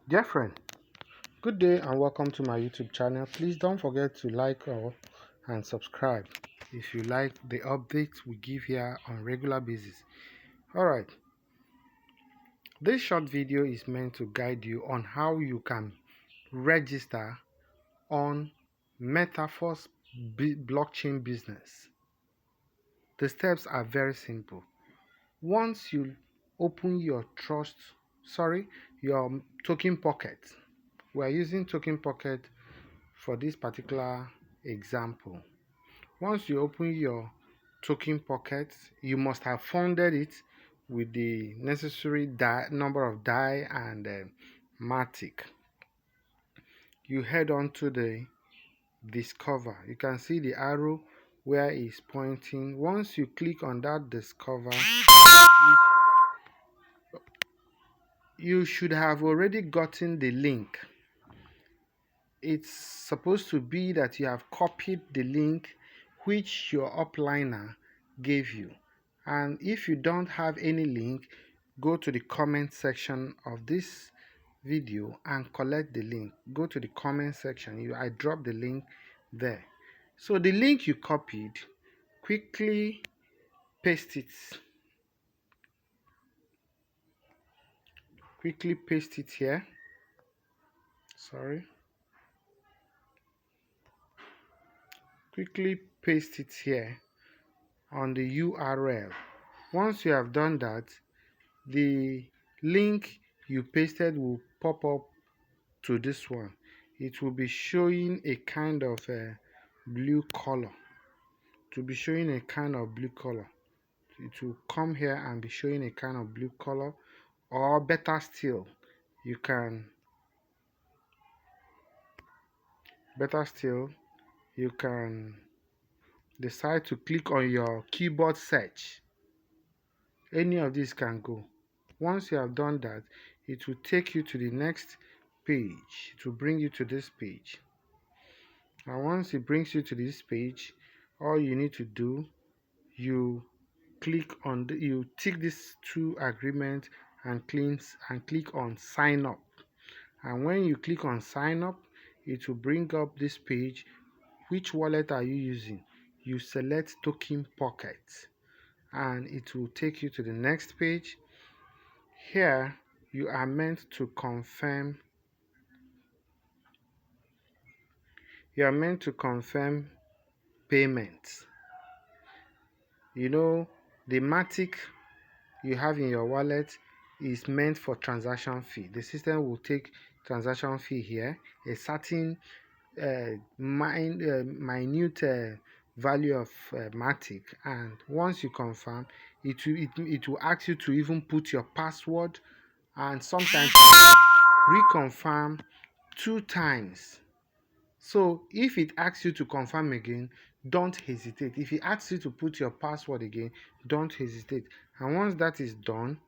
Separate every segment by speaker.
Speaker 1: Dear friend, good day and welcome to my YouTube channel. Please don't forget to like and subscribe if you like the updates we give here on regular basis. Alright, this short video is meant to guide you on how you can register on METAFORCE blockchain business. The steps are very simple. Once you open your your token pocket, we are using token pocket for this particular example. Once you open your token pocket, you must have funded it with the necessary number of DAI and matic. You head on to the discover. You can see the arrow where it's pointing. Once you click on that discover, you should have already gotten the link. It's supposed to be that you have copied the link which your upliner gave you, and if you don't have any link, go to the comment section of this video and collect the link. Go to the comment section. I drop the link there. So the link you copied, quickly paste it here. Quickly paste it here on the URL. Once you have done that, the link you pasted will pop up to this one. It will be showing a kind of blue color. It will be showing a kind of blue color. It will come here and be showing a kind of blue color, or better still, you can decide to click on your keyboard search. Any of these can go. Once you have done that, it will take you to the next page. It will bring you to this page. And once it brings you to this page, all you need to do, you tick these two agreements and click on sign up. And when you click on sign up, it will bring up this page. Which wallet are you using? You select token pocket and it will take you to the next page. Here you are meant to confirm payments. You know, the matic you have in your wallet is meant for transaction fee. The system will take transaction fee here, a certain minute value of matic, and once you confirm, it will ask you to even put your password, and sometimes reconfirm 2 times. So if it asks you to confirm again, don't hesitate. If it asks you to put your password again, don't hesitate. And once that is done,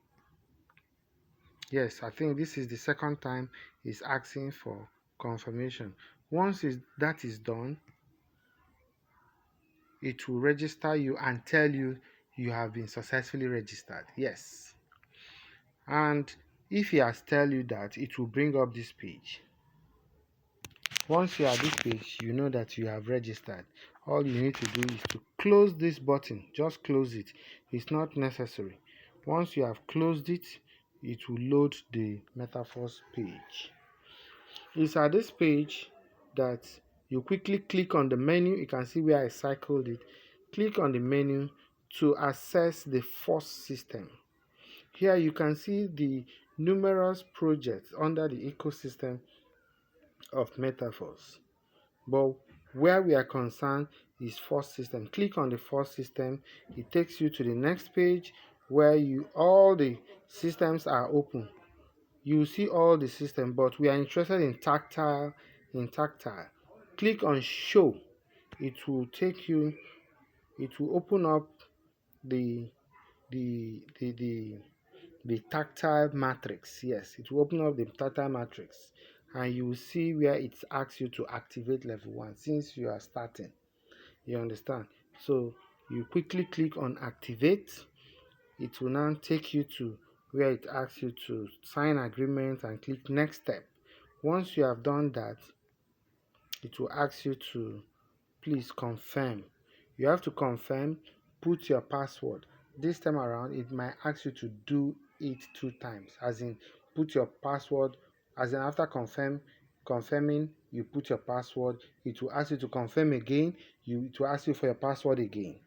Speaker 1: yes, I think this is the second time it's asking for confirmation. Once that is done, it will register you and tell you you have been successfully registered. Yes. And if it has tell you that, it will bring up this page. Once you are at this page, you know that you have registered. All you need to do is to close this button. Just close it. It's not necessary. Once you have closed it, it will load the METAFORCE page. It's at this page that you quickly click on the menu. You can see where I circled it. Click on the menu to access the FORCE system. Here you can see the numerous projects under the ecosystem of METAFORCE. But where we are concerned is FORCE system. Click on the FORCE system. It takes you to the next page where all the systems are open. You see all the system, but we are interested in tactile. Click on show. It will open up the tactile matrix. Yes, it will open up the tactile matrix, and you will see where it asks you to activate level 1 since you are starting. You understand? So you quickly click on activate. It will now take you to where it asks you to sign agreement and click next step. Once you have done that, it will ask you to please confirm. You have to confirm, put your password. This time around, it might ask you to do it 2 times, as in put your password, as in after confirming, you put your password, it will ask you to confirm again, it will ask you for your password again.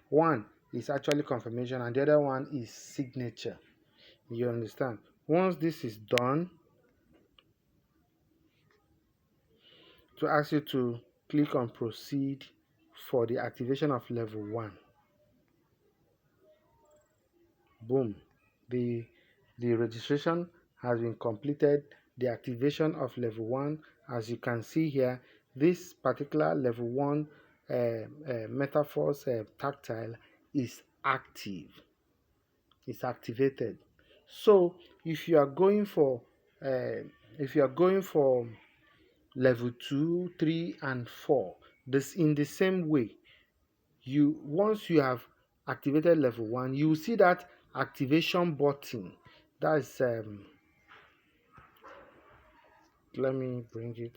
Speaker 1: One is actually confirmation and the other one is signature. You understand? Once this is done, to ask you to click on proceed for the activation of level 1. Boom, the registration has been completed. The activation of level 1, as you can see here, this particular level 1 METAFORCE tactile is active, it's activated. So if you are going for uh, level 2, 3 and 4, this in the same way, you once you have activated level 1, you will see that activation button. That's let me bring it.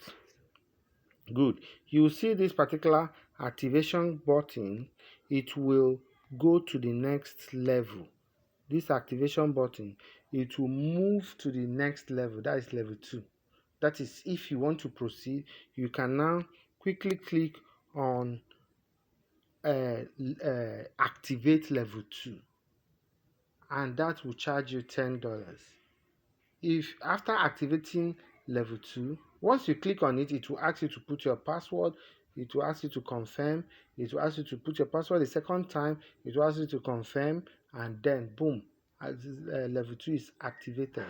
Speaker 1: Good. You will see this particular activation button. It will go to the next level. This activation button, it will move to the next level. That is level 2. That is, if you want to proceed, you can now quickly click on activate level 2, and that will charge you $10. If after activating level 2, once you click on it, it will ask you to put your password, it will ask you to confirm, it will ask you to put your password the second time, it will ask you to confirm, and then boom, level 2 is activated.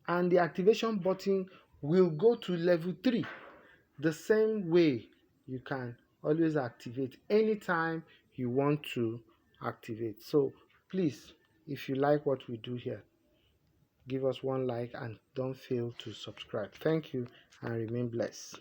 Speaker 1: And the activation button will go to level 3. The same way, you can always activate anytime you want to activate. So please, if you like what we do here, give us one like and don't fail to subscribe. Thank you and remain blessed.